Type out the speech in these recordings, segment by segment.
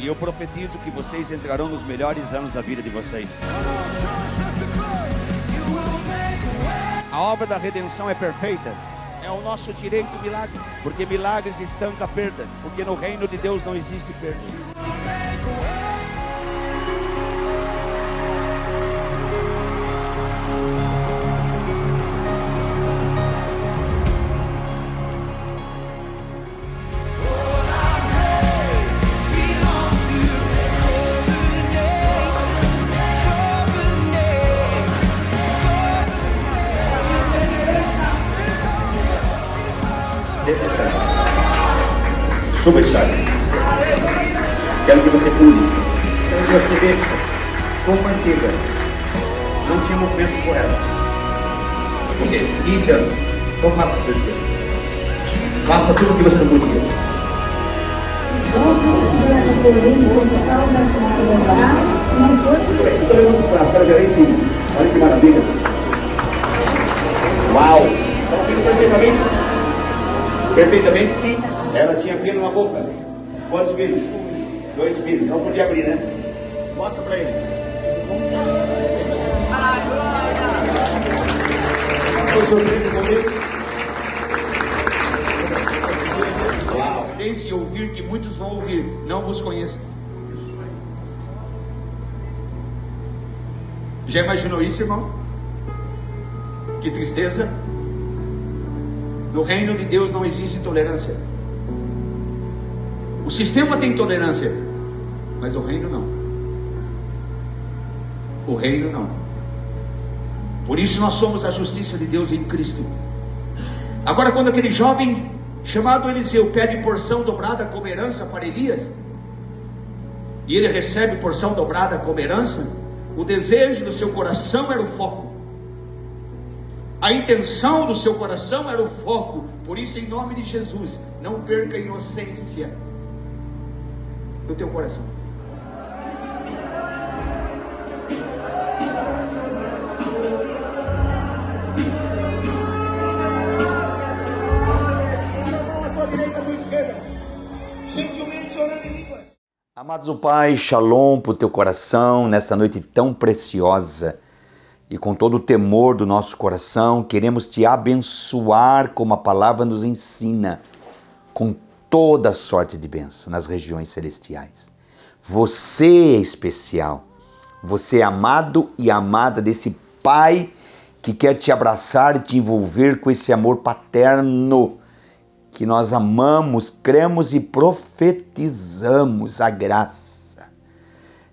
E eu profetizo que vocês entrarão nos melhores anos da vida de vocês. A obra da redenção é perfeita. É o nosso direito milagre. Porque milagres estanca perdas. Porque no reino de Deus não existe perda. Suba a escada. Quero que você pule. Quero que você desça com manteiga. Não tinha movimento correto. Ok, 15 anos. Então faça tudo isso. Faça tudo o que você não podia. Então eu vou descansar. Quero ver lá em cima. Olha que maravilha. Uau! Só fez perfeitamente? Perfeitamente? Ela tinha pelo na boca. Quantos filhos? 2 filhos. Não podia abrir, né? Mostra pra eles. Uau. Deixe ouvir que muitos vão ouvir. Não vos conheço. Já imaginou isso, irmãos? Que tristeza. No reino de Deus não existe tolerância. O sistema tem tolerância, mas o reino não. O reino não. Por isso nós somos a justiça de Deus em Cristo. Agora, quando aquele jovem chamado Eliseu pede porção dobrada como herança para Elias, e ele recebe porção dobrada como herança, o desejo do seu coração era o foco. A intenção do seu coração era o foco. Por isso, em nome de Jesus, não perca a inocência do teu coração. Amados do Pai, shalom para o teu coração nesta noite tão preciosa. E com todo o temor do nosso coração, queremos te abençoar como a palavra nos ensina, com toda sorte de bênção nas regiões celestiais. Você é especial, você é amado e amada desse Pai que quer te abraçar e te envolver com esse amor paterno que nós amamos, cremos e profetizamos a graça.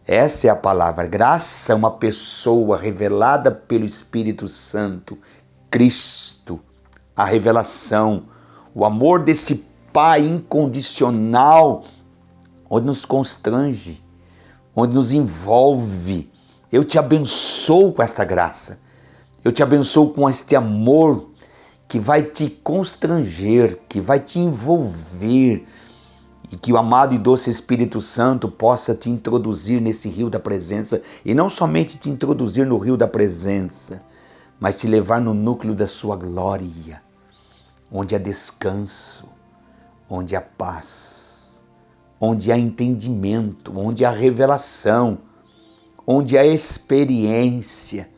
Essa é a palavra, graça, uma pessoa revelada pelo Espírito Santo, Cristo, a revelação, o amor desse Pai incondicional, onde nos constrange, onde nos envolve. Eu te abençoo com esta graça, eu te abençoo com este amor que vai te constranger, que vai te envolver, e que o amado e doce Espírito Santo possa te introduzir nesse rio da presença, e não somente te introduzir no rio da presença, mas te levar no núcleo da sua glória, onde há descanso, onde há paz, onde há entendimento, onde há revelação, onde há experiência,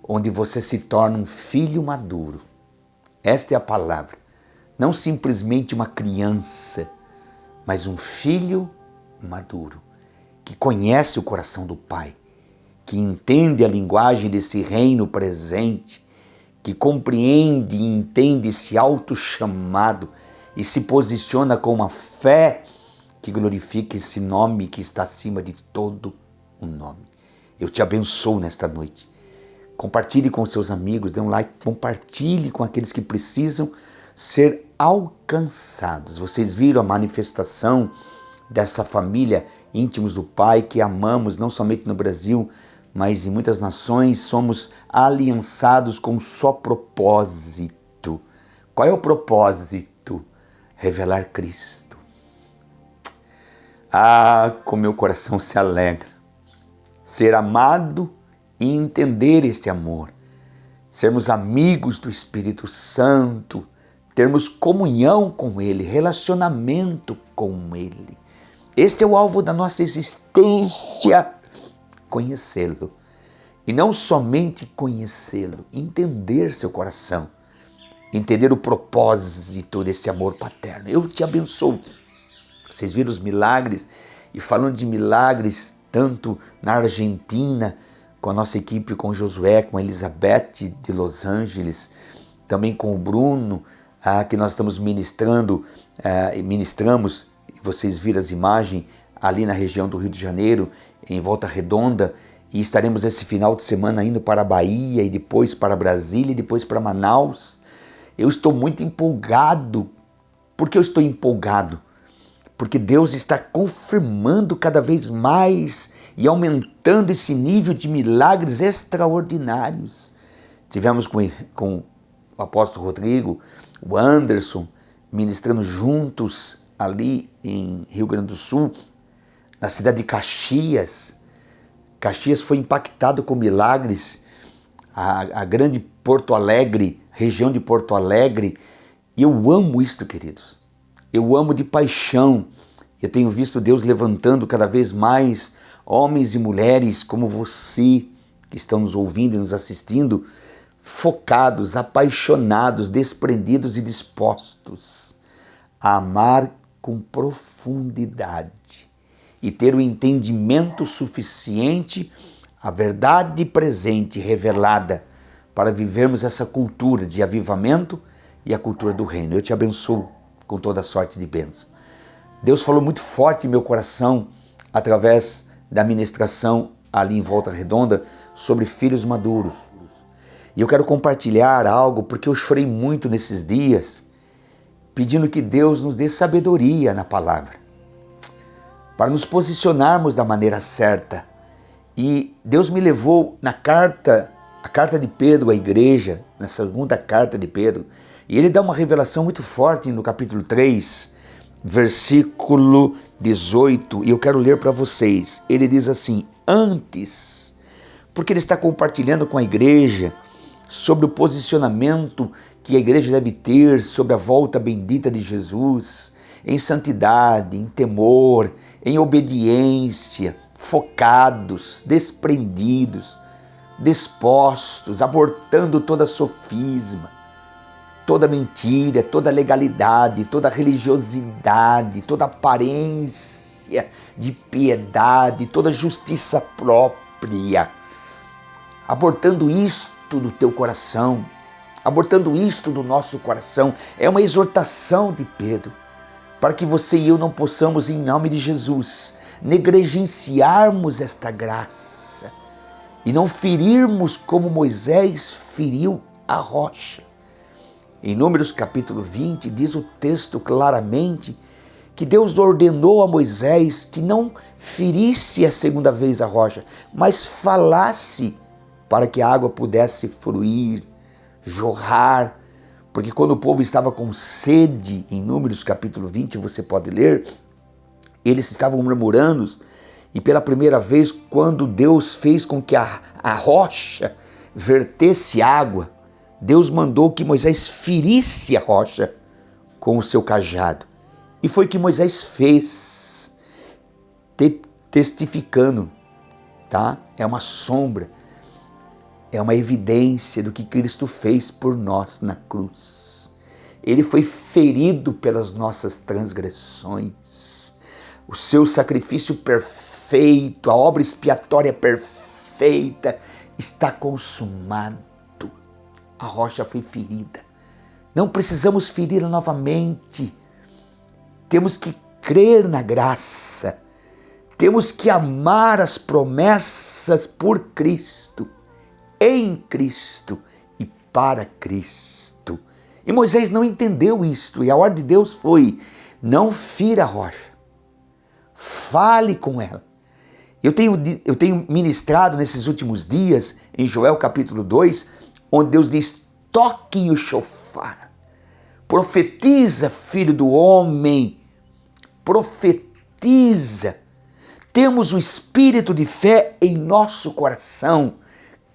onde você se torna um filho maduro. Esta é a palavra, não simplesmente uma criança, mas um filho maduro, que conhece o coração do Pai, que entende a linguagem desse reino presente, que compreende e entende esse alto chamado e se posiciona com uma fé que glorifica esse nome que está acima de todo o nome. Eu te abençoo nesta noite. Compartilhe com seus amigos, dê um like, compartilhe com aqueles que precisam ser alcançados. Vocês viram a manifestação dessa família íntimos do Pai que amamos, não somente no Brasil, mas em muitas nações. Somos aliançados com um só propósito. Qual é o propósito? Revelar Cristo. Ah, como meu coração se alegra. Ser amado e entender este amor. Sermos amigos do Espírito Santo, termos comunhão com Ele, relacionamento com Ele. Este é o alvo da nossa existência, conhecê-lo. E não somente conhecê-lo, entender seu coração, entender o propósito desse amor paterno. Eu te abençoo. Vocês viram os milagres, e falando de milagres, tanto na Argentina, com a nossa equipe, com Josué, com a Elizabeth de Los Angeles, também com o Bruno, que nós estamos ministramos, vocês viram as imagens ali na região do Rio de Janeiro, em Volta Redonda, e estaremos esse final de semana indo para a Bahia, e depois para Brasília, e depois para Manaus. Eu estou muito empolgado. Por que eu estou empolgado? Porque Deus está confirmando cada vez mais e aumentando esse nível de milagres extraordinários. Tivemos com o apóstolo Rodrigo, o Anderson, ministrando juntos ali em Rio Grande do Sul, na cidade de Caxias. Caxias foi impactado com milagres, a grande Porto Alegre, região de Porto Alegre. E eu amo isto, queridos. Eu amo de paixão. Eu tenho visto Deus levantando cada vez mais homens e mulheres como você, que estão nos ouvindo e nos assistindo, focados, apaixonados, desprendidos e dispostos a amar com profundidade e ter o entendimento suficiente, a verdade presente revelada para vivermos essa cultura de avivamento e a cultura do reino. Eu te abençoo com toda sorte de bênção. Deus falou muito forte em meu coração através da ministração ali em Volta Redonda sobre filhos maduros. E eu quero compartilhar algo porque eu chorei muito nesses dias, pedindo que Deus nos dê sabedoria na palavra, para nos posicionarmos da maneira certa. E Deus me levou a carta de Pedro à igreja, na segunda carta de Pedro, e ele dá uma revelação muito forte no capítulo 3, versículo 18, e eu quero ler para vocês. Ele diz assim: antes, porque ele está compartilhando com a igreja sobre o posicionamento que a igreja deve ter sobre a volta bendita de Jesus, em santidade, em temor, em obediência, focados, desprendidos, dispostos, abortando toda sofisma, toda mentira, toda legalidade, toda religiosidade, toda aparência de piedade, toda justiça própria, abortando isto do teu coração, abortando isto do nosso coração. É uma exortação de Pedro, para que você e eu não possamos, em nome de Jesus, negligenciarmos esta graça e não ferirmos como Moisés feriu a rocha. Em Números capítulo 20, diz o texto claramente que Deus ordenou a Moisés que não ferisse a segunda vez a rocha, mas falasse para que a água pudesse fluir, jorrar, porque quando o povo estava com sede, em Números capítulo 20, você pode ler, eles estavam murmurando, e pela primeira vez, quando Deus fez com que a rocha vertesse água, Deus mandou que Moisés ferisse a rocha com o seu cajado. E foi o que Moisés fez, testificando, tá? É uma sombra, é uma evidência do que Cristo fez por nós na cruz. Ele foi ferido pelas nossas transgressões. O seu sacrifício perfeito, a obra expiatória perfeita, está consumado. A rocha foi ferida. Não precisamos feri-la novamente. Temos que crer na graça. Temos que amar as promessas por Cristo, em Cristo e para Cristo. E Moisés não entendeu isto, e a ordem de Deus foi: não fira a rocha, fale com ela. Eu tenho ministrado nesses últimos dias, em Joel capítulo 2, onde Deus diz: toquem o chofar, profetiza, filho do homem, profetiza. Temos o espírito de fé em nosso coração,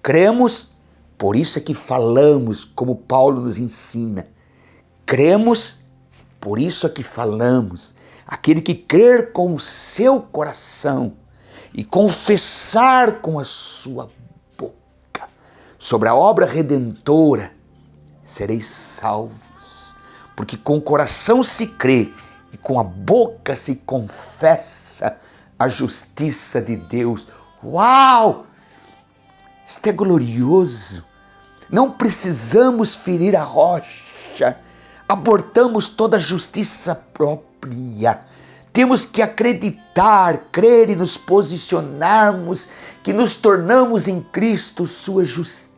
cremos, por isso é que falamos, como Paulo nos ensina. Cremos, Por isso aqui falamos, aquele que crer com o seu coração e confessar com a sua boca sobre a obra redentora, sereis salvos. Porque com o coração se crê e com a boca se confessa a justiça de Deus. Uau! Isto é glorioso. Não precisamos ferir a rocha. Abortamos toda a justiça própria. Temos que acreditar, crer e nos posicionarmos que nos tornamos em Cristo sua justiça.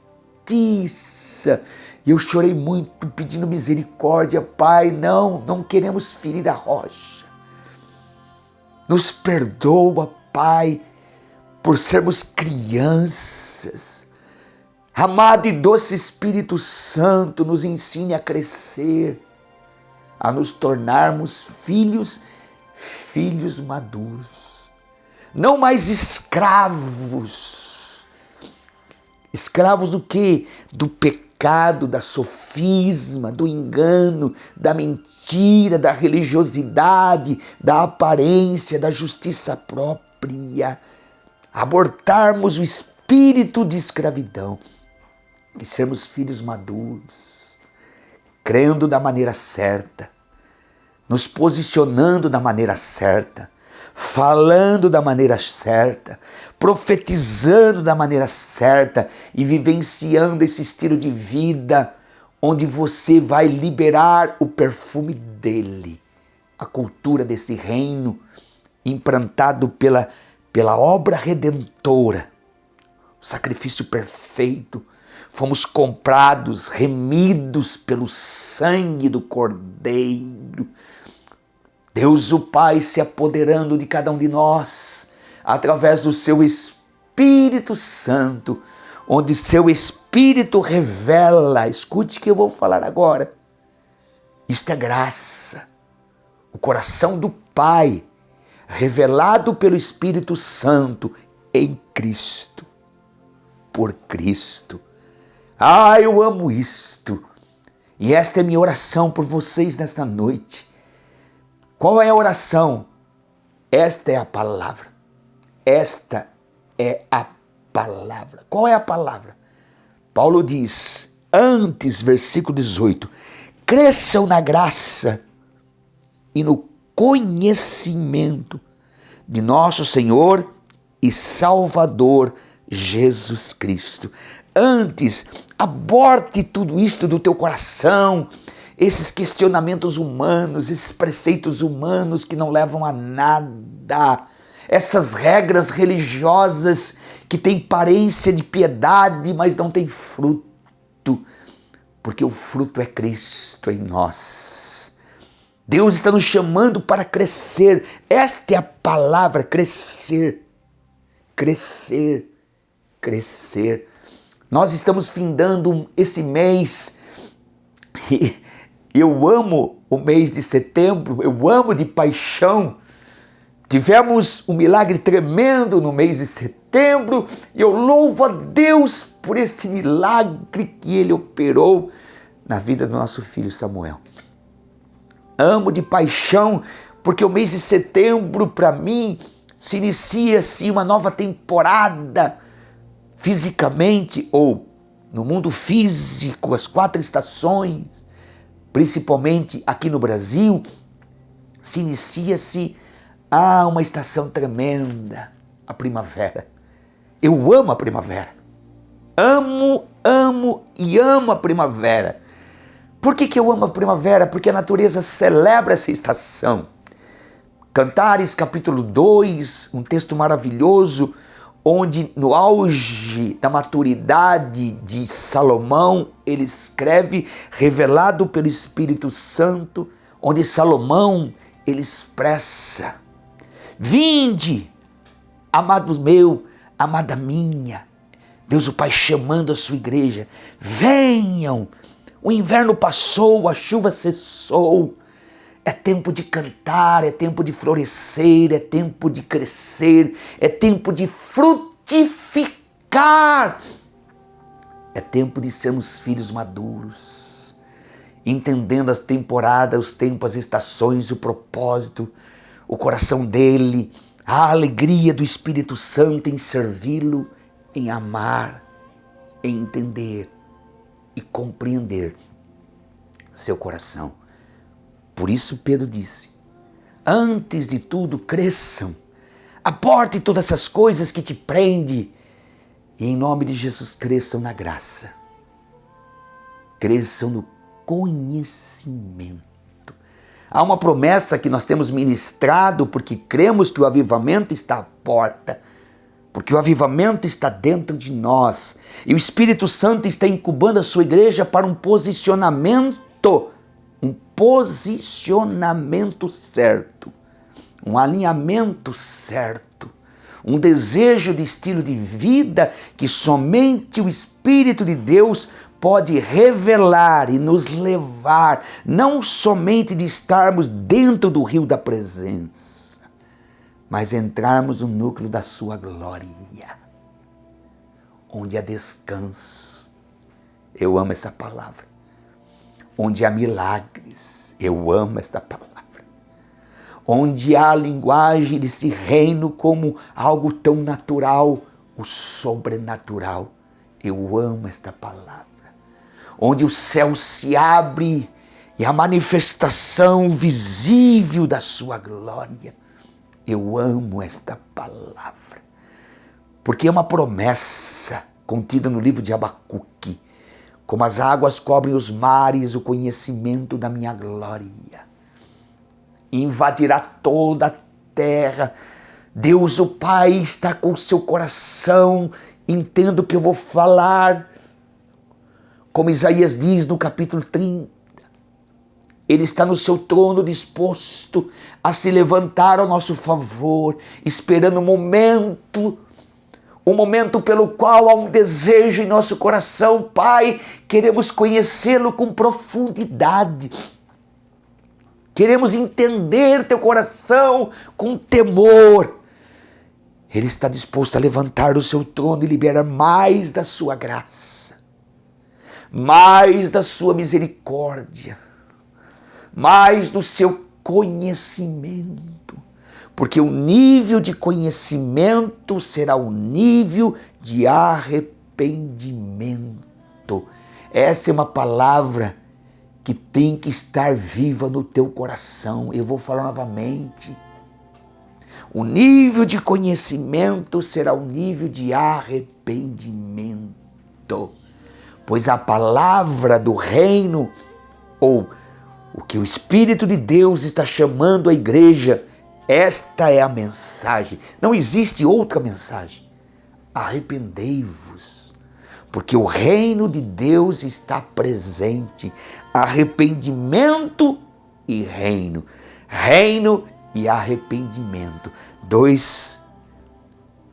E eu chorei muito pedindo misericórdia, Pai. Não queremos ferir a rocha. Nos perdoa, Pai, por sermos crianças. Amado e doce Espírito Santo, nos ensine a crescer, a nos tornarmos filhos maduros. Não mais escravos. Escravos do quê? Do pecado, da sofisma, do engano, da mentira, da religiosidade, da aparência, da justiça própria. Abortarmos o espírito de escravidão e sermos filhos maduros, crendo da maneira certa, nos posicionando da maneira certa, falando da maneira certa, profetizando da maneira certa e vivenciando esse estilo de vida onde você vai liberar o perfume dele, a cultura desse reino implantado pela obra redentora, o sacrifício perfeito. Fomos comprados, remidos pelo sangue do Cordeiro. Deus o Pai se apoderando de cada um de nós, através do seu Espírito Santo, onde seu Espírito revela, escute o que eu vou falar agora, isto é graça, o coração do Pai, revelado pelo Espírito Santo em Cristo, por Cristo. Eu amo isto. E esta é minha oração por vocês nesta noite. Qual é a oração? Esta é a palavra. Esta é a palavra. Qual é a palavra? Paulo diz, antes, versículo 18, cresçam na graça e no conhecimento de nosso Senhor e Salvador Jesus Cristo. Antes, aborte tudo isto do teu coração, esses questionamentos humanos, esses preceitos humanos que não levam a nada, essas regras religiosas que têm aparência de piedade, mas não têm fruto, porque o fruto é Cristo em nós. Deus está nos chamando para crescer. Esta é a palavra, crescer, crescer, crescer. Nós estamos findando esse mês e eu amo o mês de setembro, eu amo de paixão. Tivemos um milagre tremendo no mês de setembro e eu louvo a Deus por este milagre que Ele operou na vida do nosso filho Samuel. Amo de paixão porque o mês de setembro para mim se inicia-se uma nova temporada fisicamente ou no mundo físico, as 4 estações, principalmente aqui no Brasil, se inicia-se uma estação tremenda, a primavera. Eu amo a primavera. Amo e amo a primavera. Por que eu amo a primavera? Porque a natureza celebra essa estação. Cantares capítulo 2, um texto maravilhoso, onde no auge da maturidade de Salomão, ele escreve, revelado pelo Espírito Santo, onde Salomão, ele expressa, vinde, amado meu, amada minha, Deus o Pai chamando a sua igreja, venham, o inverno passou, a chuva cessou, é tempo de cantar, é tempo de florescer, é tempo de crescer, é tempo de frutificar, é tempo de sermos filhos maduros. entendendo as temporadas, os tempos, as estações, o propósito, o coração dele, a alegria do Espírito Santo em servi-lo, em amar, em entender e compreender seu coração. Por isso Pedro disse, antes de tudo cresçam, aportem todas essas coisas que te prendem e em nome de Jesus cresçam na graça, cresçam no conhecimento. Há uma promessa que nós temos ministrado porque cremos que o avivamento está à porta, porque o avivamento está dentro de nós e o Espírito Santo está incubando a sua igreja para um posicionamento certo, um alinhamento certo, um desejo de estilo de vida que somente o Espírito de Deus pode revelar e nos levar, não somente de estarmos dentro do rio da presença, mas entrarmos no núcleo da sua glória, onde há descanso. Eu amo essa palavra. Onde há milagres, eu amo esta palavra. Onde há a linguagem desse reino como algo tão natural, o sobrenatural, eu amo esta palavra. Onde o céu se abre e a manifestação visível da sua glória, eu amo esta palavra. Porque é uma promessa contida no livro de Abacuque. Como as águas cobrem os mares, o conhecimento da minha glória invadirá toda a terra. Deus, o Pai, está com o seu coração, entenda o que eu vou falar. Como Isaías diz no capítulo 30, Ele está no seu trono disposto a se levantar ao nosso favor, esperando um momento pelo qual há um desejo em nosso coração. Pai, queremos conhecê-lo com profundidade. Queremos entender teu coração com temor. Ele está disposto a levantar o seu trono e liberar mais da sua graça, mais da sua misericórdia, mais do seu conhecimento. Porque o nível de conhecimento será o nível de arrependimento. Essa é uma palavra que tem que estar viva no teu coração. Eu vou falar novamente. O nível de conhecimento será o nível de arrependimento. Pois a palavra do reino, ou o que o Espírito de Deus está chamando a igreja, esta é a mensagem. Não existe outra mensagem. Arrependei-vos, porque o reino de Deus está presente. Arrependimento e reino. Reino e arrependimento. Dois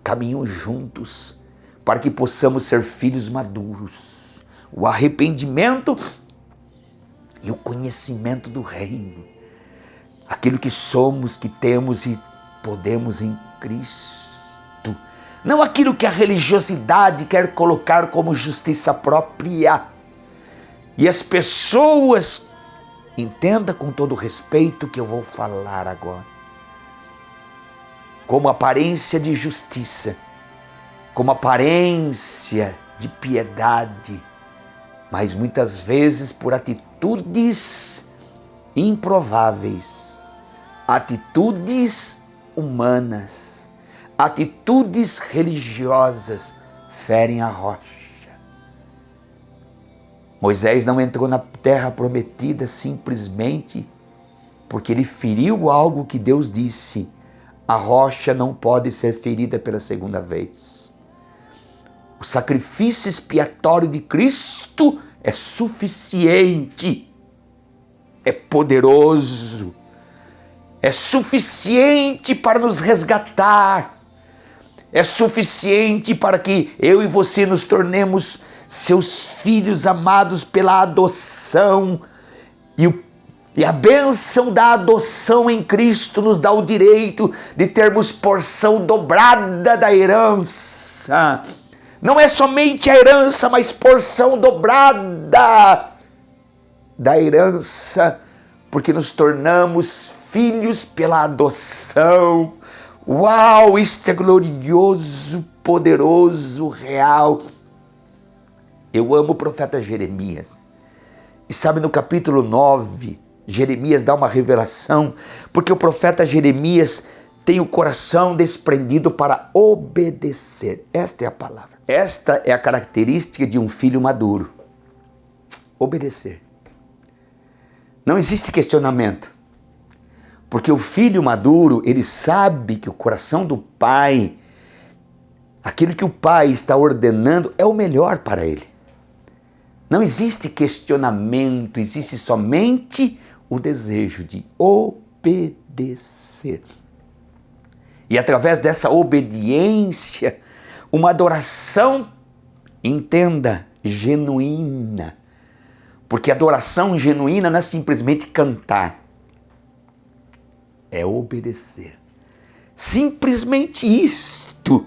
caminham juntos para que possamos ser filhos maduros. O arrependimento e o conhecimento do reino. Aquilo que somos, que temos e podemos em Cristo. Não aquilo que a religiosidade quer colocar como justiça própria. E as pessoas, entenda com todo respeito o que eu vou falar agora, como aparência de justiça, como aparência de piedade, mas muitas vezes por atitudes improváveis, atitudes humanas, atitudes religiosas, ferem a rocha. Moisés não entrou na terra prometida simplesmente porque ele feriu algo que Deus disse: a rocha não pode ser ferida pela segunda vez. O sacrifício expiatório de Cristo é suficiente, é poderoso, é suficiente para nos resgatar, é suficiente para que eu e você nos tornemos seus filhos amados pela adoção, e a bênção da adoção em Cristo nos dá o direito de termos porção dobrada da herança. Não é somente a herança, mas porção dobrada. da herança, porque nos tornamos filhos pela adoção. Uau, isto é glorioso, poderoso, real. Eu amo o profeta Jeremias. E sabe, no capítulo 9, Jeremias dá uma revelação, porque o profeta Jeremias tem o coração desprendido para obedecer. Esta é a palavra. Esta é a característica de um filho maduro. Obedecer. Não existe questionamento. Porque o filho maduro, ele sabe que o coração do pai, aquilo que o pai está ordenando, é o melhor para ele. Não existe questionamento, existe somente o desejo de obedecer. E através dessa obediência, uma adoração, entenda, genuína. Porque adoração genuína não é simplesmente cantar, é obedecer. Simplesmente isto,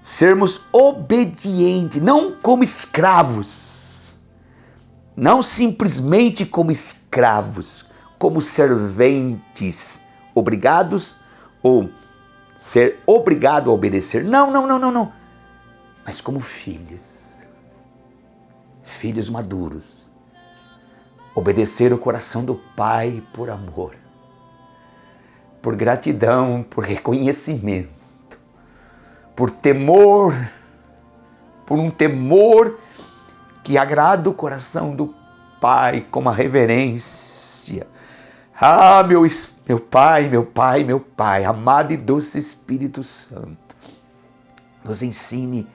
sermos obedientes, não como escravos, não simplesmente como escravos, como serventes, obrigados ou ser obrigado a obedecer. Não. Mas como filhos maduros. Obedecer o coração do Pai por amor, por gratidão, por reconhecimento, por temor, por um temor que agrada o coração do Pai com uma reverência. Ah, meu Pai, amado e doce Espírito Santo, nos ensine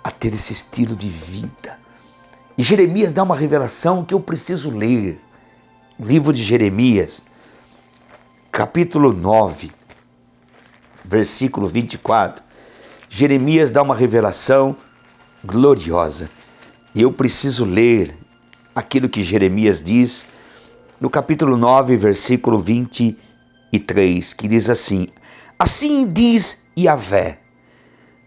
a ter esse estilo de vida. E Jeremias dá uma revelação que eu preciso ler. O livro de Jeremias, capítulo 9, versículo 24. Jeremias dá uma revelação gloriosa. E eu preciso ler aquilo que Jeremias diz no capítulo 9, versículo 23, que diz assim: assim diz Yahvé,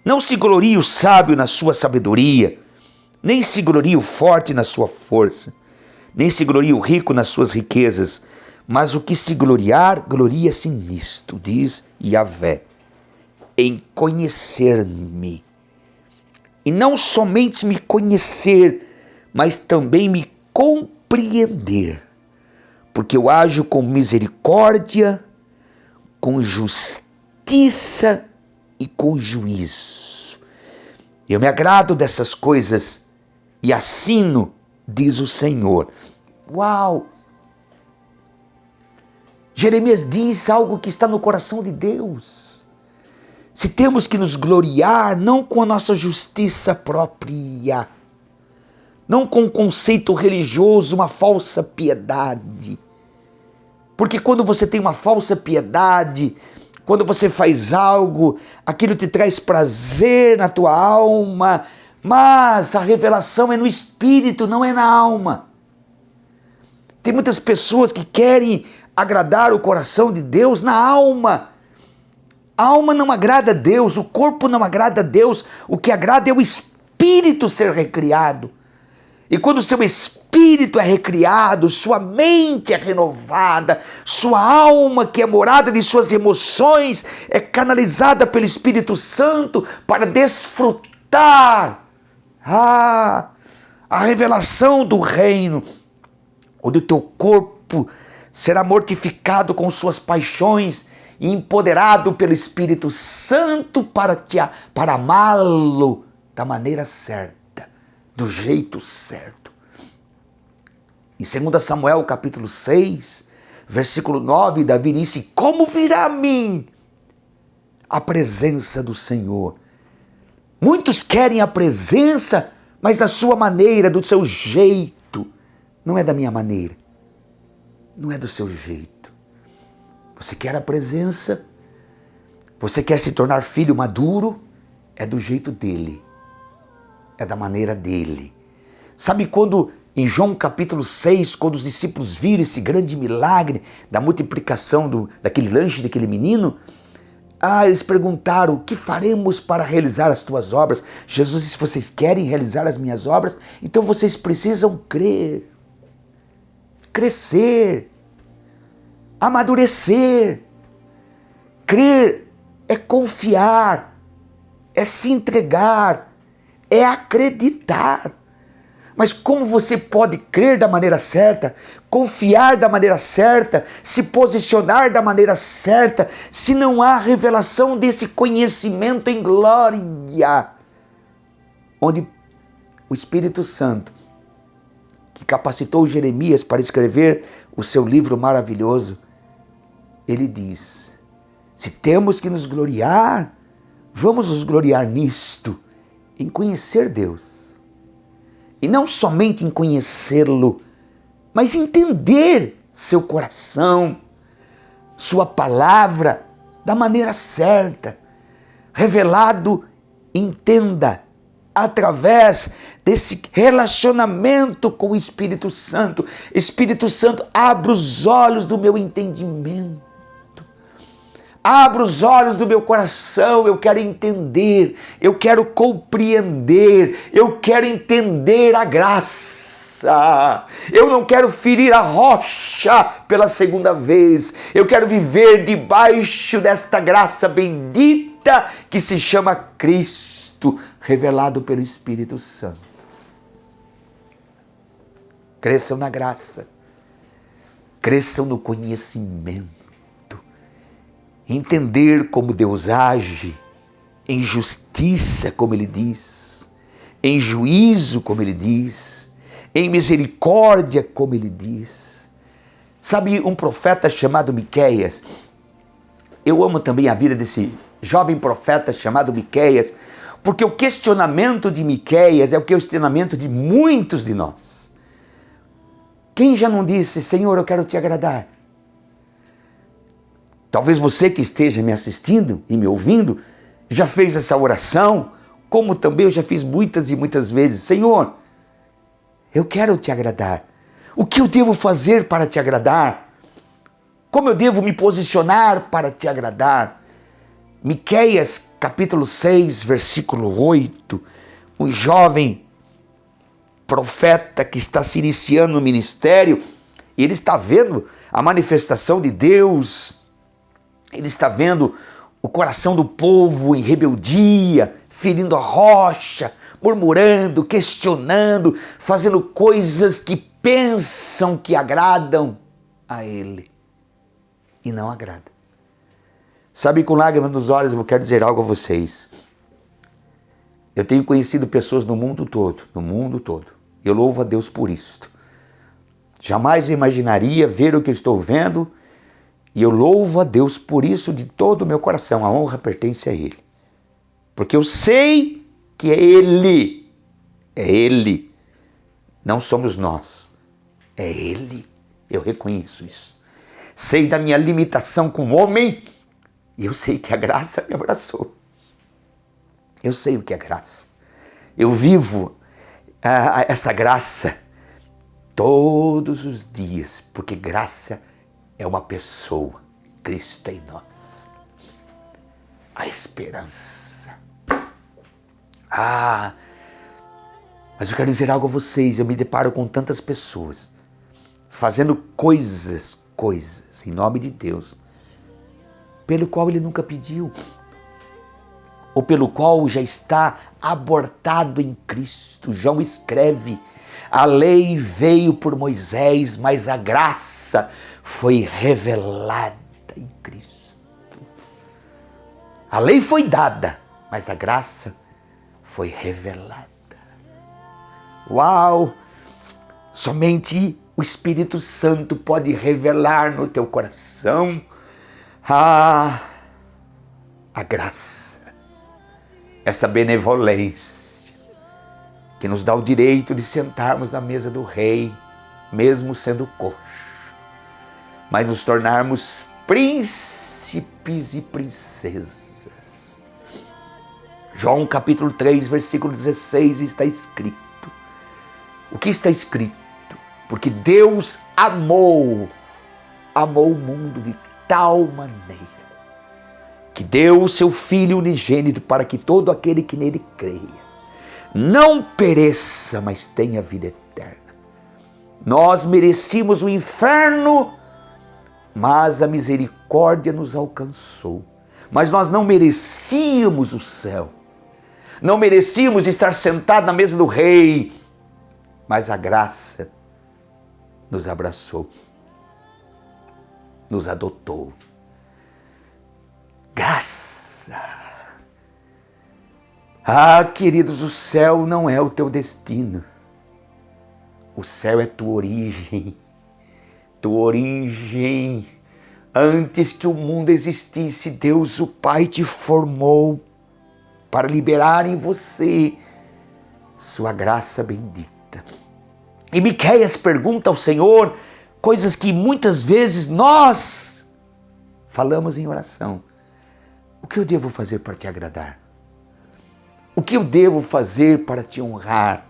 não se glorie o sábio na sua sabedoria, nem se glorie o forte na sua força, nem se glorie o rico nas suas riquezas, mas o que se gloriar, gloria-se nisto, diz Yahvé, em conhecer-me. E não somente me conhecer, mas também me compreender, porque eu ajo com misericórdia, com justiça e com juízo. Eu me agrado dessas coisas e assino, diz o Senhor. Uau! Jeremias diz algo que está no coração de Deus. Se temos que nos gloriar, não com a nossa justiça própria, não com um conceito religioso, uma falsa piedade. Porque quando você tem uma falsa piedade, quando você faz algo, aquilo te traz prazer na tua alma, mas a revelação é no espírito, não é na alma. Tem muitas pessoas que querem agradar o coração de Deus na alma. A alma não agrada a Deus, o corpo não agrada a Deus, o que agrada é o espírito ser recriado. E quando o seu espírito é recriado, sua mente é renovada, sua alma, que é morada de suas emoções, é canalizada pelo Espírito Santo para desfrutar a revelação do reino, onde o teu corpo será mortificado com suas paixões e empoderado pelo Espírito Santo para amá-lo da maneira certa, do jeito certo. Em 2 Samuel capítulo 6, versículo 9, Davi disse: como virá a mim a presença do Senhor? Muitos querem a presença, mas da sua maneira, do seu jeito. Não é da minha maneira, não é do seu jeito. Você quer a presença, você quer se tornar filho maduro, é do jeito dele, é da maneira dele. Sabe quando em João capítulo 6, quando os discípulos viram esse grande milagre da multiplicação daquele lanche daquele menino, eles perguntaram: o que faremos para realizar as tuas obras? Jesus disse: vocês querem realizar as minhas obras? Então vocês precisam crer. crescer, amadurecer. Crer é confiar, é se entregar, é acreditar. Mas como você pode crer da maneira certa, confiar da maneira certa, se posicionar da maneira certa, se não há revelação desse conhecimento em glória? Onde o Espírito Santo, que capacitou Jeremias para escrever o seu livro maravilhoso, ele diz: se temos que nos gloriar, vamos nos gloriar nisto, em conhecer Deus. E não somente em conhecê-lo, mas entender seu coração, sua palavra da maneira certa, revelado, entenda, através desse relacionamento com o Espírito Santo. Espírito Santo, abra os olhos do meu entendimento. Abra os olhos do meu coração, eu quero entender, eu quero compreender, eu quero entender a graça. Eu não quero ferir a rocha pela segunda vez, eu quero viver debaixo desta graça bendita que se chama Cristo, revelado pelo Espírito Santo. Cresçam na graça, cresçam no conhecimento. Entender como Deus age, em justiça, como Ele diz, em juízo, como Ele diz, em misericórdia, como Ele diz. Sabe, um profeta chamado Miqueias, eu amo também a vida desse jovem profeta chamado Miqueias, porque o questionamento de Miqueias é o questionamento de muitos de nós. Quem já não disse: Senhor, eu quero te agradar? Talvez você que esteja me assistindo e me ouvindo já fez essa oração, como também eu já fiz muitas e muitas vezes. Senhor, eu quero te agradar. O que eu devo fazer para te agradar? Como eu devo me posicionar para te agradar? Miqueias, capítulo 6, versículo 8, um jovem profeta que está se iniciando no ministério, e ele está vendo a manifestação de Deus. Ele está vendo o coração do povo em rebeldia, ferindo a rocha, murmurando, questionando, fazendo coisas que pensam que agradam a Ele e não agrada. Sabe, com lágrimas nos olhos, eu quero dizer algo a vocês. Eu tenho conhecido pessoas no mundo todo. Eu louvo a Deus por isto. Jamais eu imaginaria ver o que eu estou vendo. E eu louvo a Deus por isso de todo o meu coração. A honra pertence a Ele. Porque eu sei que é Ele. É Ele. Não somos nós. É Ele. Eu reconheço isso. Sei da minha limitação como homem. E eu sei que a graça me abraçou. Eu sei o que é graça. Eu vivo esta graça todos os dias. Porque graça é uma pessoa, Cristo em nós. A esperança. Mas eu quero dizer algo a vocês. Eu me deparo com tantas pessoas fazendo coisas em nome de Deus, pelo qual Ele nunca pediu, ou pelo qual já está abortado em Cristo. João escreve: a lei veio por Moisés, mas a graça foi revelada em Cristo. A lei foi dada, mas a graça foi revelada. Uau! Somente o Espírito Santo pode revelar no teu coração a graça, esta benevolência que nos dá o direito de sentarmos na mesa do Rei, mesmo sendo coxo, mas nos tornarmos príncipes e princesas. João capítulo 3, versículo 16 está escrito. O que está escrito? Porque Deus amou o mundo de tal maneira que deu o seu Filho unigênito para que todo aquele que nele creia não pereça, mas tenha vida eterna. Nós merecíamos o inferno, mas a misericórdia nos alcançou. Mas nós não merecíamos o céu. Não merecíamos estar sentados na mesa do rei. Mas a graça nos abraçou. Nos adotou. Graça. Ah, queridos, o céu não é o teu destino. O céu é tua origem. Tua origem. Antes que o mundo existisse, Deus, o Pai, te formou para liberar em você sua graça bendita. E Miqueias pergunta ao Senhor coisas que muitas vezes nós falamos em oração. O que eu devo fazer para te agradar? O que eu devo fazer para te honrar?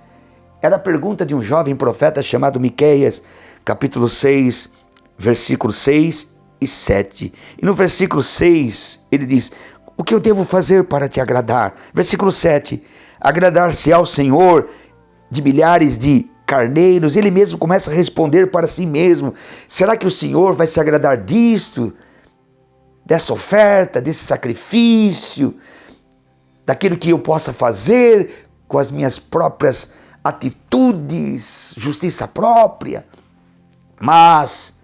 Era a pergunta de um jovem profeta chamado Miqueias, capítulo 6, versículos 6 e 7. E no versículo 6, ele diz: o que eu devo fazer para te agradar? Versículo 7, agradar-se ao Senhor de milhares de carneiros. Ele mesmo começa a responder para si mesmo: será que o Senhor vai se agradar disto? Dessa oferta, desse sacrifício, daquilo que eu possa fazer com as minhas próprias atitudes, justiça própria? Mas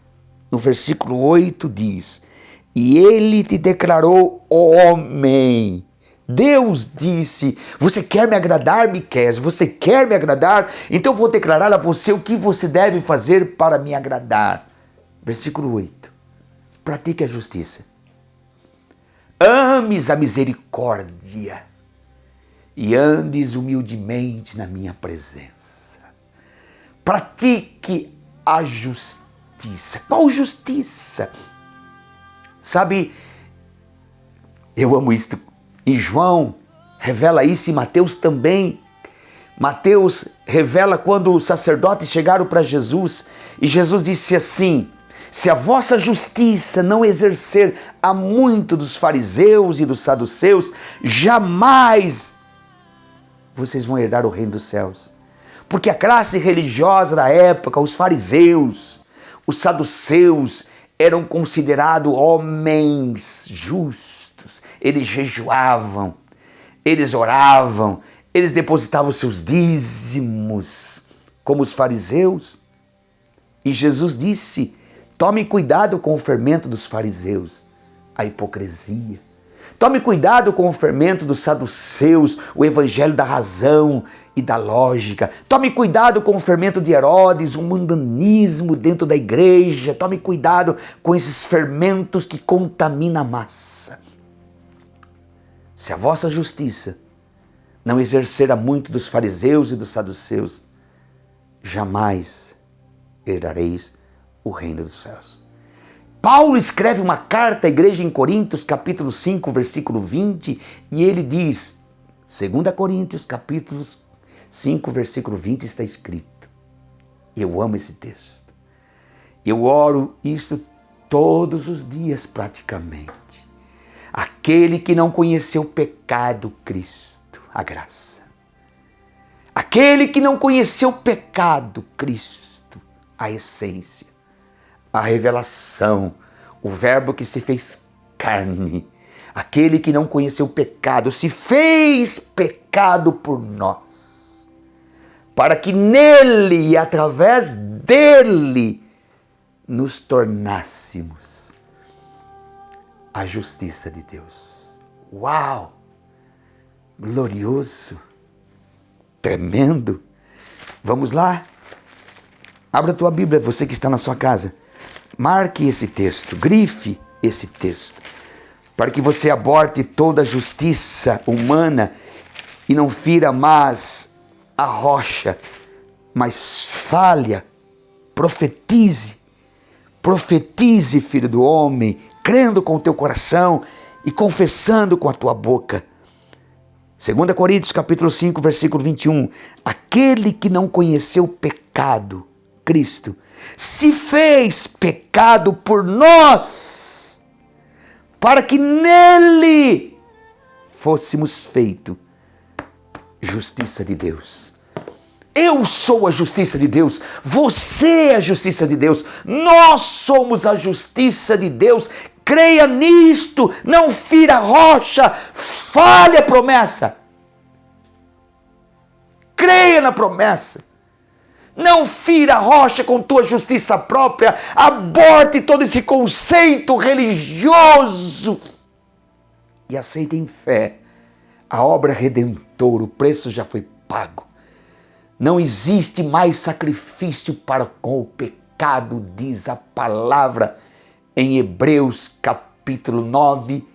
no versículo 8 diz: e ele te declarou homem. Deus disse: você quer me agradar, Miqueias? Você quer me agradar? Então vou declarar a você o que você deve fazer para me agradar. Versículo 8. Pratique a justiça. Ames a misericórdia e andes humildemente na minha presença. Pratique a justiça. Qual justiça? Sabe, eu amo isto. E João revela isso, e Mateus também. Mateus revela quando os sacerdotes chegaram para Jesus e Jesus disse assim: se a vossa justiça não exercer a muito dos fariseus e dos saduceus, jamais vocês vão herdar o reino dos céus. Porque a classe religiosa da época, os fariseus, os saduceus, eram considerados homens justos. Eles jejuavam, eles oravam, eles depositavam seus dízimos, como os fariseus. E Jesus disse: tome cuidado com o fermento dos fariseus, a hipocrisia. Tome cuidado com o fermento dos saduceus, o evangelho da razão e da lógica. Tome cuidado com o fermento de Herodes, o mundanismo dentro da igreja. Tome cuidado com esses fermentos que contaminam a massa. Se a vossa justiça não exercer a muito dos fariseus e dos saduceus, jamais herdareis o reino dos céus. Paulo escreve uma carta à igreja em Coríntios, capítulo 5, versículo 20, e ele diz, 2 Coríntios, capítulo 5, versículo 20, está escrito. Eu amo esse texto. Eu oro isto todos os dias praticamente. Aquele que não conheceu o pecado, Cristo, a graça. Aquele que não conheceu o pecado, Cristo, a essência, a revelação, o verbo que se fez carne. Aquele que não conheceu o pecado, se fez pecado por nós, para que nele e através dele nos tornássemos a justiça de Deus. Uau! Glorioso! Tremendo! Vamos lá? Abra a tua Bíblia, você que está na sua casa. Marque esse texto, grife esse texto, para que você aborte toda a justiça humana e não fira mais a rocha, mas falha, profetize, filho do homem, crendo com o teu coração e confessando com a tua boca. 2 Coríntios capítulo 5, versículo 21. Aquele que não conheceu o pecado, Cristo, se fez pecado por nós, para que nele fôssemos feito justiça de Deus. Eu sou a justiça de Deus, você é a justiça de Deus, nós somos a justiça de Deus. Creia nisto, não fira a rocha, fale a promessa. Creia na promessa. Não fira a rocha com tua justiça própria, aborte todo esse conceito religioso e aceite em fé a obra redentora, o preço já foi pago. Não existe mais sacrifício para com o pecado, diz a palavra em Hebreus capítulo 9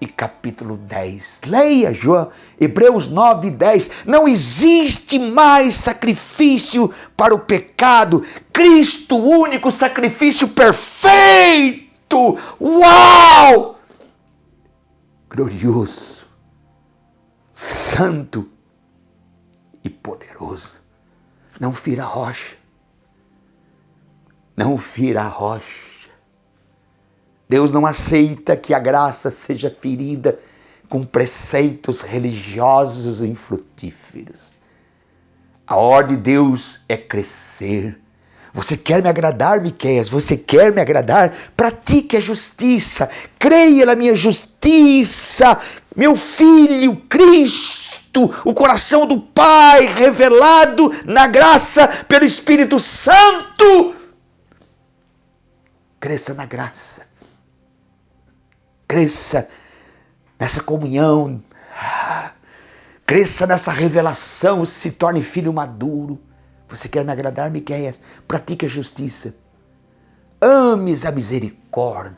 e capítulo 10. Leia, João, Hebreus 9 e 10. Não existe mais sacrifício para o pecado. Cristo, o único sacrifício perfeito. Uau! Glorioso, santo e poderoso. Não fira a rocha. Não fira a rocha. Deus não aceita que a graça seja ferida com preceitos religiosos infrutíferos. A ordem de Deus é crescer. Você quer me agradar, Miqueias? Você quer me agradar? Pratique a justiça. Creia na minha justiça. Meu filho, Cristo, o coração do Pai revelado na graça pelo Espírito Santo. Cresça na graça. Cresça nessa comunhão. Cresça nessa revelação. Se torne filho maduro. Você quer me agradar, Miqueias? Pratique a justiça. Ames a misericórdia.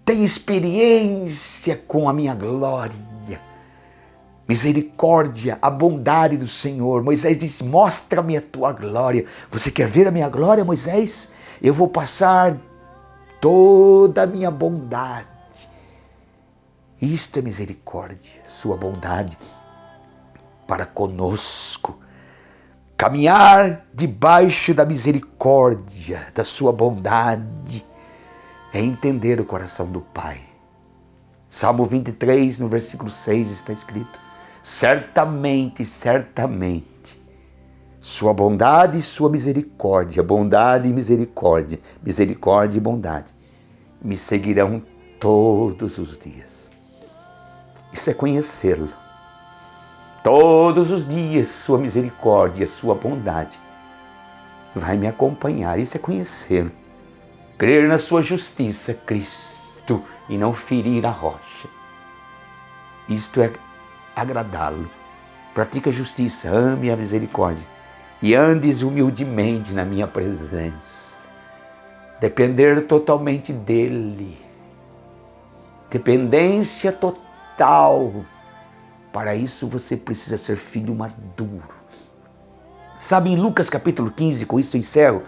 Tenha experiência com a minha glória. Misericórdia, a bondade do Senhor. Moisés disse, mostra-me a tua glória. Você quer ver a minha glória, Moisés? Eu vou passar toda a minha bondade. Isto é misericórdia, sua bondade para conosco. Caminhar debaixo da misericórdia, da sua bondade, é entender o coração do Pai. Salmo 23, no versículo 6 está escrito, certamente, certamente, sua bondade e sua misericórdia, bondade e misericórdia, misericórdia e bondade, me seguirão todos os dias. Isso é conhecê-lo. Todos os dias, sua misericórdia, sua bondade vai me acompanhar. Isso é conhecê-lo. Crer na sua justiça, Cristo, e não ferir a rocha. Isto é agradá-lo. Pratique a justiça, ame a misericórdia e andes humildemente na minha presença. Depender totalmente dele. Dependência total. Para isso você precisa ser filho maduro. Sabe, em Lucas capítulo 15, com isso eu encerro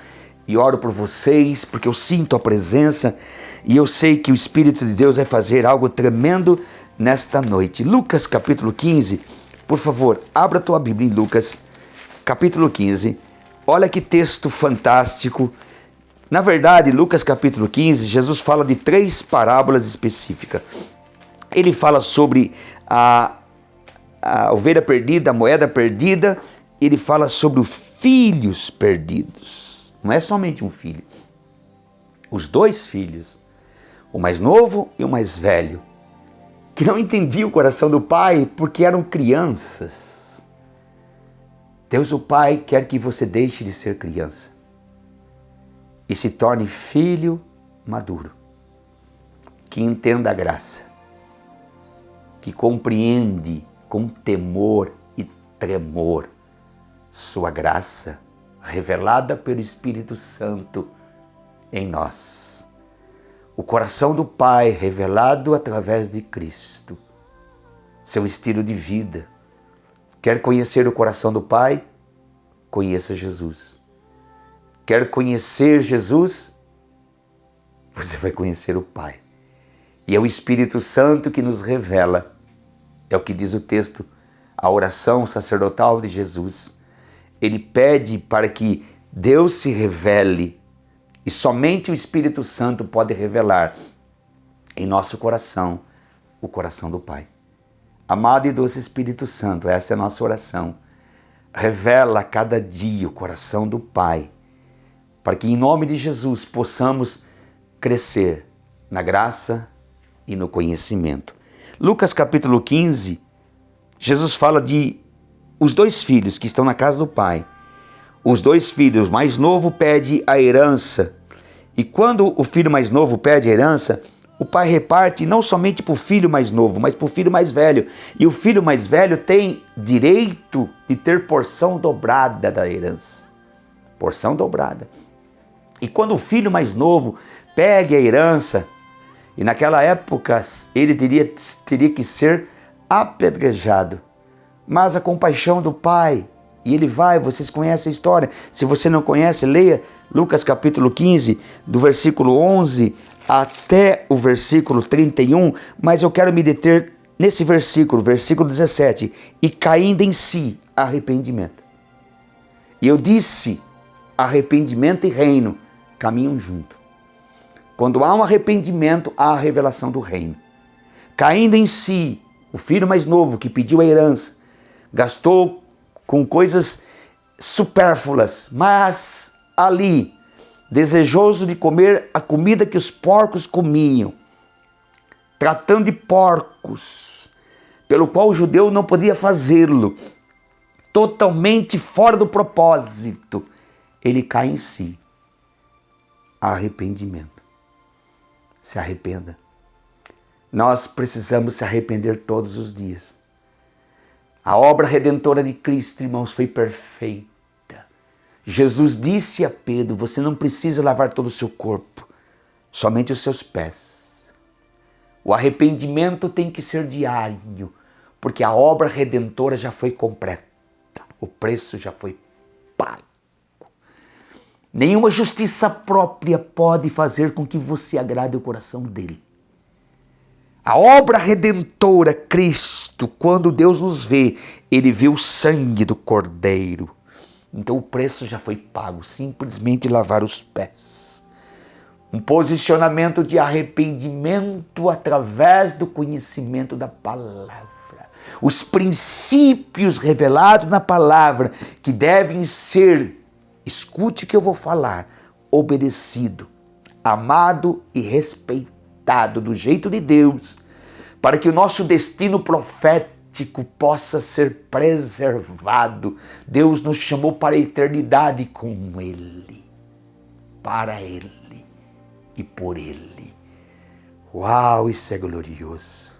e oro por vocês, porque eu sinto a presença e eu sei que o Espírito de Deus vai fazer algo tremendo nesta noite. Lucas capítulo 15, por favor, abra a tua Bíblia em Lucas capítulo 15. Olha que texto fantástico. Na verdade, Lucas capítulo 15, Jesus fala de 3 parábolas específicas. Ele fala sobre a ovelha perdida, a moeda perdida. Ele fala sobre os filhos perdidos. Não é somente um filho. Os 2 filhos, o mais novo e o mais velho, que não entendiam o coração do pai porque eram crianças. Deus, o Pai, quer que você deixe de ser criança e se torne filho maduro, que entenda a graça, que compreende com temor e tremor sua graça revelada pelo Espírito Santo em nós. O coração do Pai revelado através de Cristo, seu estilo de vida. Quer conhecer o coração do Pai? Conheça Jesus. Quer conhecer Jesus? Você vai conhecer o Pai. E é o Espírito Santo que nos revela. É o que diz o texto, a oração sacerdotal de Jesus. Ele pede para que Deus se revele e somente o Espírito Santo pode revelar em nosso coração o coração do Pai. Amado e doce Espírito Santo, essa é a nossa oração. Revela a cada dia o coração do Pai, para que em nome de Jesus possamos crescer na graça e no conhecimento. Lucas capítulo 15, Jesus fala de os dois filhos que estão na casa do pai. Os dois filhos, o mais novo pede a herança. E quando o filho mais novo pede a herança, o pai reparte não somente para o filho mais novo, mas para o filho mais velho. E o filho mais velho tem direito de ter porção dobrada da herança. Porção dobrada. E quando o filho mais novo pega a herança, e naquela época ele teria que ser apedrejado. Mas a compaixão do pai, e ele vai, vocês conhecem a história. Se você não conhece, leia Lucas capítulo 15, do versículo 11 até o versículo 31, mas eu quero me deter nesse versículo 17, e caindo em si, arrependimento. E eu disse, arrependimento e reino caminham junto. Quando há um arrependimento, há a revelação do reino. Caindo em si, o filho mais novo que pediu a herança, gastou com coisas supérfluas, mas ali, desejoso de comer a comida que os porcos comiam, tratando de porcos, pelo qual o judeu não podia fazê-lo, totalmente fora do propósito, ele cai em si. Arrependimento. Se arrependa. Nós precisamos se arrepender todos os dias. A obra redentora de Cristo, irmãos, foi perfeita. Jesus disse a Pedro, você não precisa lavar todo o seu corpo, somente os seus pés. O arrependimento tem que ser diário, porque a obra redentora já foi completa. O preço já foi pago. Nenhuma justiça própria pode fazer com que você agrade o coração dele. A obra redentora, Cristo, quando Deus nos vê, ele vê o sangue do Cordeiro. Então o preço já foi pago, simplesmente lavar os pés. Um posicionamento de arrependimento através do conhecimento da palavra. Os princípios revelados na palavra que devem ser, escute o que eu vou falar, obedecido, amado e respeitado do jeito de Deus, para que o nosso destino profético possa ser preservado. Deus nos chamou para a eternidade com Ele, para Ele e por Ele. Uau, isso é glorioso.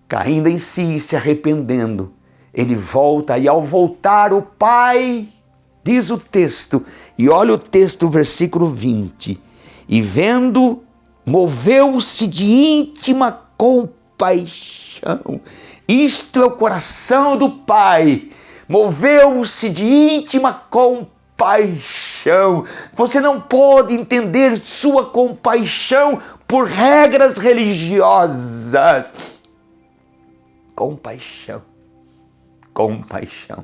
Caindo em si e se arrependendo, ele volta, e ao voltar o Pai, diz o texto, e olha o texto, versículo 20, e vendo, moveu-se de íntima compaixão. Isto é o coração do Pai, moveu-se de íntima compaixão. Você não pode entender sua compaixão por regras religiosas. Compaixão, compaixão.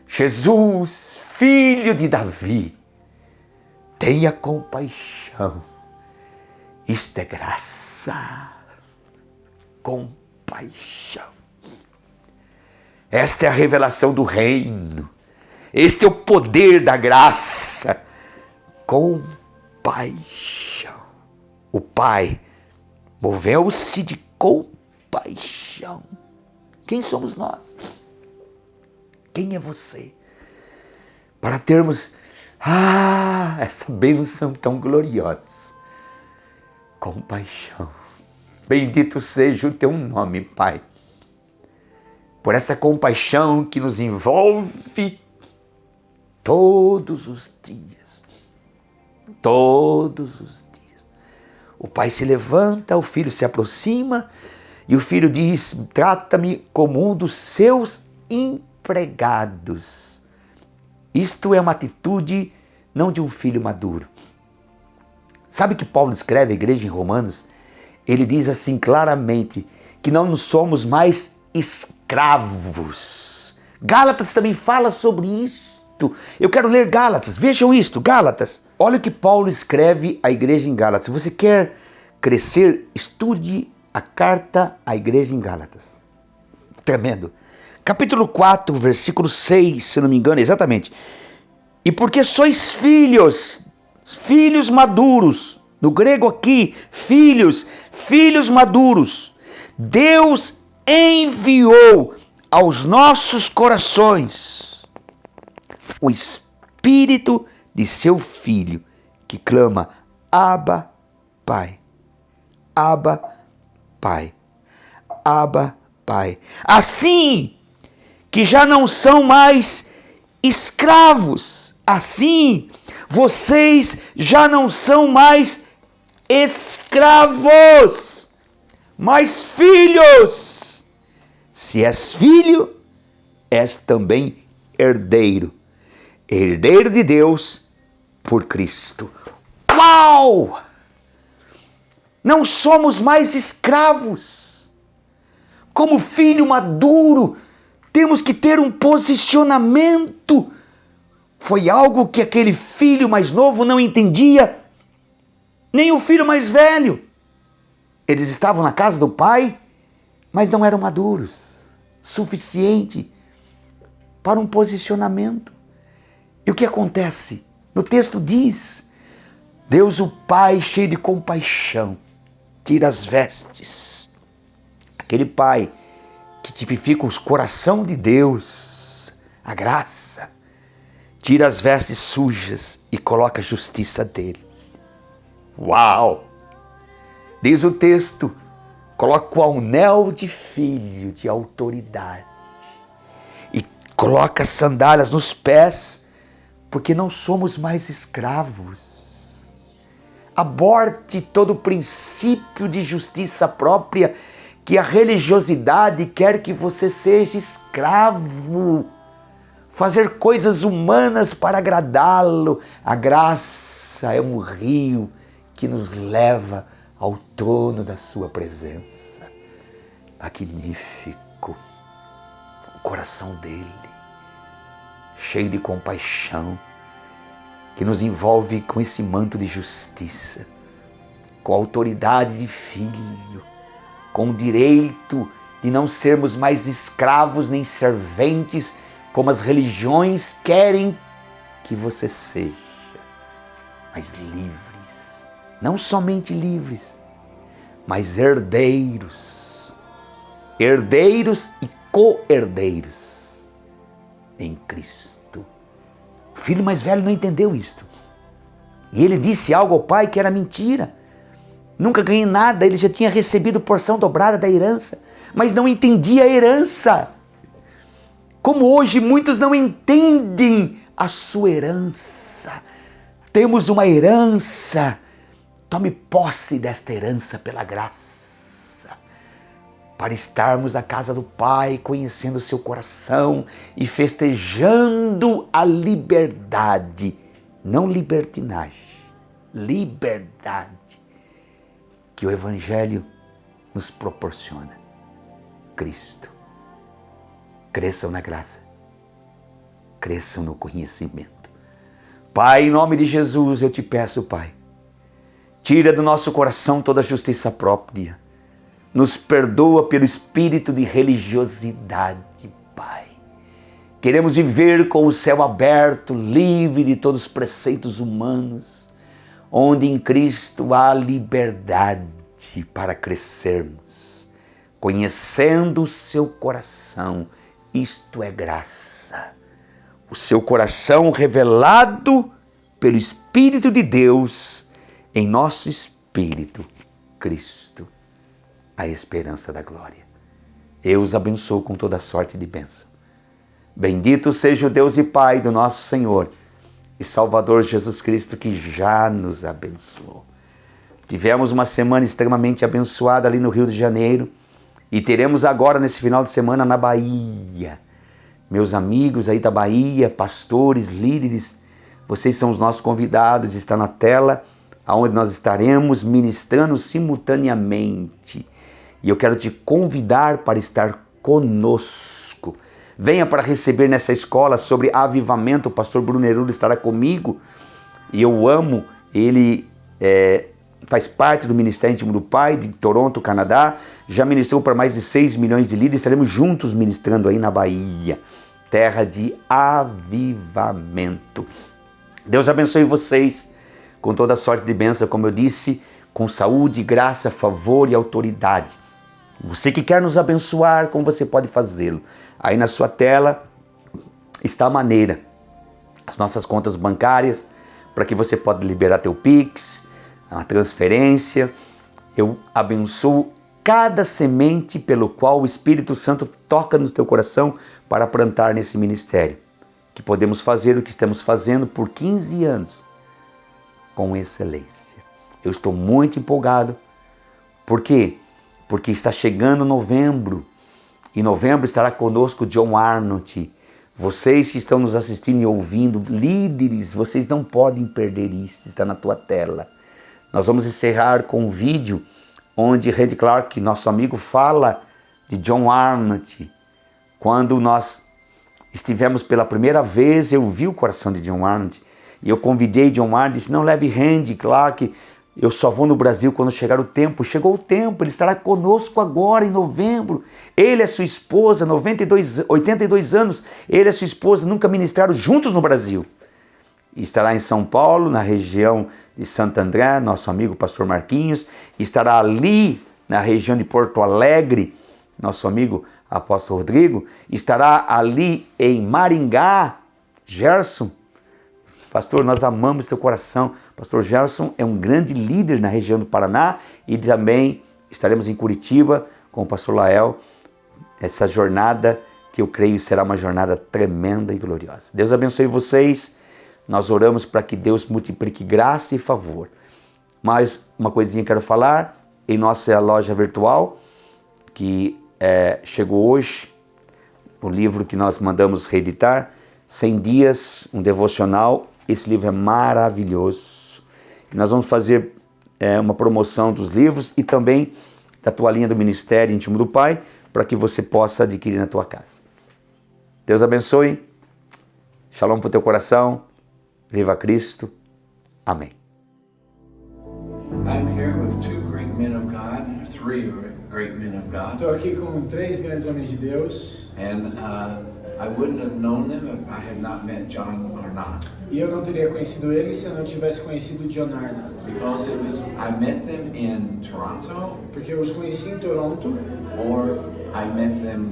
Jesus, filho de Davi, tenha compaixão. Isto é graça, compaixão. Esta é a revelação do reino. Este é o poder da graça. Compaixão. O Pai moveu-se de compaixão. Quem somos nós? Quem é você? Para termos essa bênção tão gloriosa. Compaixão. Bendito seja o teu nome, Pai. Por essa compaixão que nos envolve todos os dias. Todos os dias. O pai se levanta, o filho se aproxima e o filho diz, trata-me como um dos seus empregados. Isto é uma atitude não de um filho maduro. Sabe que Paulo escreve à igreja em Romanos? Ele diz assim claramente que não somos mais escravos. Gálatas também fala sobre isto. Eu quero ler Gálatas, vejam isto, Gálatas. Olha o que Paulo escreve à igreja em Gálatas. Se você quer crescer, estude A carta à igreja em Gálatas. Tremendo. Capítulo 4, versículo 6, se não me engano, exatamente. E porque sois filhos maduros, no grego aqui, filhos maduros, Deus enviou aos nossos corações o Espírito de seu Filho, que clama, Abba, Pai. Abba, Pai. Abba, Pai. Assim que já não são mais escravos. Assim, vocês já não são mais escravos, mas filhos. Se és filho, és também herdeiro. Herdeiro de Deus por Cristo. Uau! Não somos mais escravos. Como filho maduro, temos que ter um posicionamento. Foi algo que aquele filho mais novo não entendia, nem o filho mais velho. Eles estavam na casa do pai, mas não eram maduros, suficiente para um posicionamento. E o que acontece? No texto diz, Deus o Pai, cheio de compaixão, tira as vestes. Aquele Pai que tipifica o coração de Deus, a graça, tira as vestes sujas e coloca a justiça dele. Uau! Diz o texto, coloca o anel de filho, de autoridade, e coloca as sandálias nos pés, porque não somos mais escravos. Aborte todo princípio de justiça própria, que a religiosidade quer que você seja escravo. Fazer coisas humanas para agradá-lo. A graça é um rio que nos leva ao trono da sua presença. Magnífico. O coração dele, cheio de compaixão, que nos envolve com esse manto de justiça, com a autoridade de filho, com o direito de não sermos mais escravos nem serventes, como as religiões querem que você seja, mas livres. Não somente livres, mas herdeiros. Herdeiros e co-herdeiros em Cristo. O filho mais velho não entendeu isto. E ele disse algo ao pai que era mentira. Nunca ganhei nada, ele já tinha recebido porção dobrada da herança, mas não entendia a herança. Como hoje muitos não entendem a sua herança. Temos uma herança. Tome posse desta herança pela graça. Para estarmos na casa do Pai, conhecendo o seu coração e festejando a liberdade. Não libertinagem, liberdade que o Evangelho nos proporciona. Cristo. Cresçam na graça, cresçam no conhecimento. Pai, em nome de Jesus, eu te peço, Pai, tira do nosso coração toda a justiça própria. Nos perdoa pelo espírito de religiosidade, Pai. Queremos viver com o céu aberto, livre de todos os preceitos humanos, onde em Cristo há liberdade para crescermos, conhecendo o seu coração. Isto é graça. O seu coração revelado pelo Espírito de Deus em nosso espírito, Cristo, a esperança da glória. Eu os abençoo com toda sorte de bênção. Bendito seja o Deus e Pai do nosso Senhor e Salvador Jesus Cristo, que já nos abençoou. Tivemos uma semana extremamente abençoada ali no Rio de Janeiro e teremos agora nesse final de semana na Bahia. Meus amigos aí da Bahia, pastores, líderes, vocês são os nossos convidados, está na tela, onde nós estaremos ministrando simultaneamente. E eu quero te convidar para estar conosco. Venha para receber nessa escola sobre avivamento. O pastor Bruno Neruda estará comigo e eu amo. Ele faz parte do Ministério Íntimo do Pai, de Toronto, Canadá. Já ministrou para mais de 6 milhões de líderes. Estaremos juntos ministrando aí na Bahia, terra de avivamento. Deus abençoe vocês com toda a sorte de bênção, como eu disse, com saúde, graça, favor e autoridade. Você que quer nos abençoar, como você pode fazê-lo? Aí na sua tela está a maneira, as nossas contas bancárias, para que você possa liberar teu Pix, a transferência. Eu abençoo cada semente pelo qual o Espírito Santo toca no teu coração para plantar nesse ministério. Que podemos fazer o que estamos fazendo por 15 anos com excelência. Eu estou muito empolgado. Por quê? Porque está chegando novembro. Em novembro estará conosco John Arnott. Vocês que estão nos assistindo e ouvindo, líderes, vocês não podem perder isso. Está na tua tela. Nós vamos encerrar com um vídeo onde Randy Clark, nosso amigo, fala de John Arnott. Quando nós estivemos pela primeira vez, eu vi o coração de John Arnott. E eu convidei John Arnott, disse, não leve Randy Clark, eu só vou no Brasil quando chegar o tempo. Chegou o tempo, ele estará conosco agora em novembro. Ele e sua esposa, 82 anos, ele e sua esposa nunca ministraram juntos no Brasil. Estará em São Paulo, na região de Santo André, nosso amigo pastor Marquinhos. Estará ali, na região de Porto Alegre, nosso amigo apóstolo Rodrigo. Estará ali em Maringá, Gerson. Pastor, nós amamos teu coração. Pastor Gerson é um grande líder na região do Paraná e também estaremos em Curitiba com o pastor Lael. Essa jornada que eu creio será uma jornada tremenda e gloriosa. Deus abençoe vocês. Nós oramos para que Deus multiplique graça e favor. Mais uma coisinha que quero falar. Em nossa loja virtual, que chegou hoje, o livro que nós mandamos reeditar, 100 dias, um devocional. Esse livro é maravilhoso. Nós vamos fazer uma promoção dos livros e também da toalhinha do Ministério Íntimo do Pai, para que você possa adquirir na tua casa. Deus abençoe. Shalom para o teu coração. Viva Cristo. Amém. I'm here with three great men of God. Estou aqui com 3 grandes homens de Deus. And I wouldn't have known them if I had not met John Arnott. E eu não teria conhecido eles se eu não tivesse conhecido John Arnott. Because I met them in Toronto. Porque eu os conheci em Toronto. Or I met them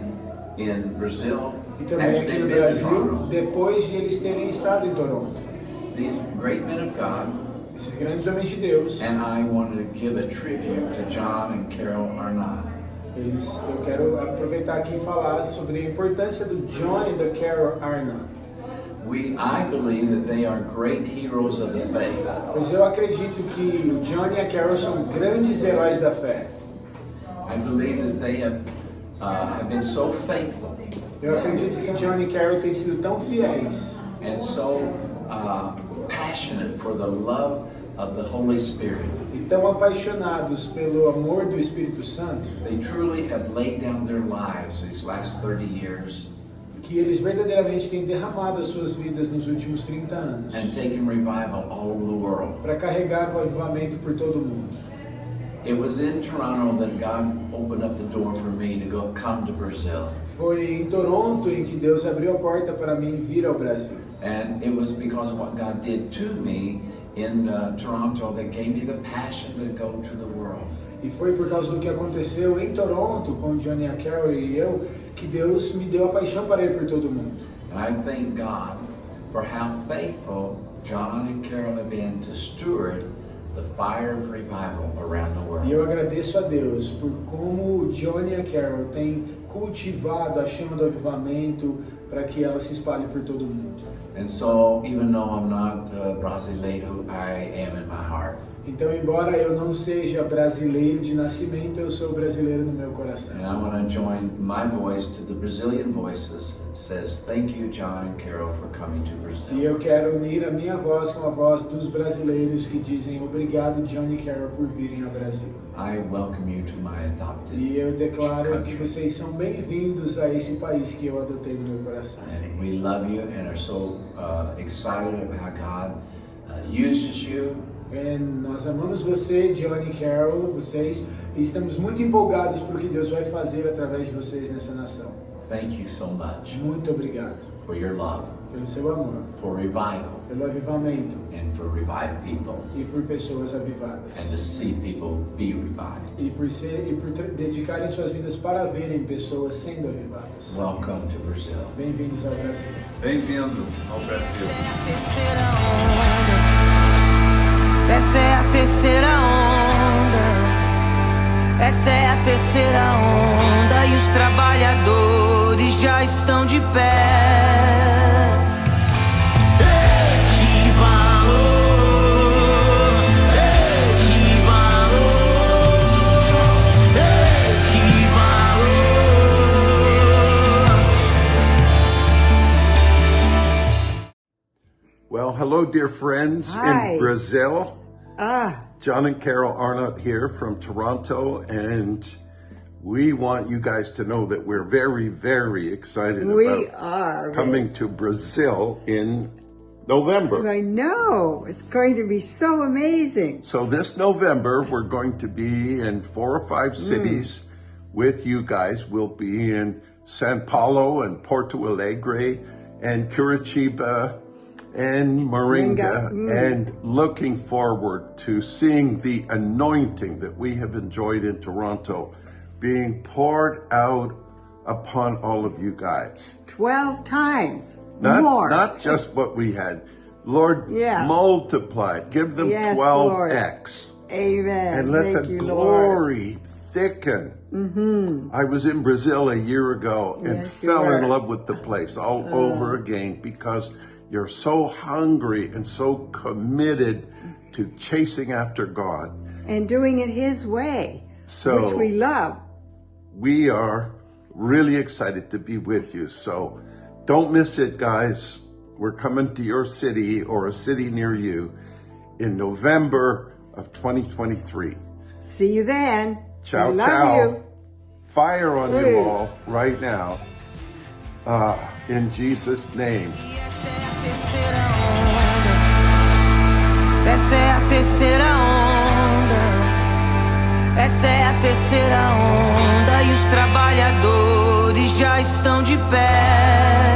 in Brazil. E também aqui no Brasil, depois de eles terem estado em Toronto. These great men of God. Esses grandes homens de Deus. And I wanted to give a tribute to John and Carol Arnott. Eu quero aproveitar aqui e falar sobre a importância do John e da Carol Arnott. I believe that they are great heroes of the faith. Pois eu acredito que o John e a Carol são grandes heróis da fé. I believe that they have been so faithful. Eu acredito que John e Carol têm sido tão fiéis. And so passionate for the love of the Holy Spirit. E tão apaixonados pelo amor do Espírito Santo. They truly have laid down their lives these last 30 years. Que eles verdadeiramente têm derramado as suas vidas nos últimos 30 anos. And taken revival all over the world. Para carregar o avivamento por todo o mundo. It was in Toronto that God opened up the door for me to come to Brazil. Foi em Toronto em que Deus abriu a porta para mim vir ao Brasil. And it was because of what God did to me in Toronto that gave me the passion to go to the world. E foi por causa do que aconteceu em Toronto com Johnny e Carol e eu que Deus me deu a paixão para ir por todo o mundo. And I thank God for how faithful John and Carol have been to steward the fire of revival around the world. E eu agradeço a Deus por como o Johnny e a Carol têm cultivado a chama do avivamento para que ela se espalhe por todo o mundo. And so, even though I'm not brasileiro, I am in my heart. Então, embora eu não seja brasileiro de nascimento, eu sou brasileiro no meu coração. And I want to join my voice to the Brazilian voices that says, "Thank you, John and Carol, for coming to Brazil." E eu quero unir a minha voz com a voz dos brasileiros que dizem obrigado, John e Carol, por virem ao Brasil. I welcome you to my adopted E eu declaro country. que vocês são bem-vindos a esse país que eu adotei no meu coração. And we love you and are so excited about how God uses you Nós amamos você, Johnny e Carol, vocês, e estamos muito empolgados por o que Deus vai fazer através de vocês nessa nação. Thank you so much Muito obrigado for your love, pelo seu amor, for revival, pelo avivamento and for revived people, e por pessoas avivadas. and to see people be revived. E por dedicarem suas vidas para verem pessoas sendo avivadas. Welcome to Brazil. Bem-vindos ao Brasil. Bem-vindo ao Brasil. Essa é a terceira onda. Essa é a terceira onda. E os trabalhadores já estão de pé. Que valor, que valor, que valor. Well, hello, dear friends Hi. in Brazil. John and Carol Arnott here from Toronto, and we want you guys to know that we're very, very excited about coming to Brazil in November. I know. It's going to be so amazing. So this November, we're going to be in 4 or 5 cities with you guys. We'll be in São Paulo and Porto Alegre and Curitiba and Moringa, and looking forward to seeing the anointing that we have enjoyed in Toronto being poured out upon all of you guys. 12 times Not, not just what we had. Lord, multiply it. Give them 12x. Amen. And let Thank the you, glory thicken. I was in Brazil a year ago and fell in love with the place all over again because you're so hungry and so committed to chasing after God. And doing it His way, So which we love. we are really excited to be with you. So don't miss it, guys. We're coming to your city or a city near you in November of 2023. See you then. Ciao, we love ciao. you. Fire on you all right now. In Jesus' name. Essa é a terceira onda. Essa é a terceira onda. E os trabalhadores já estão de pé.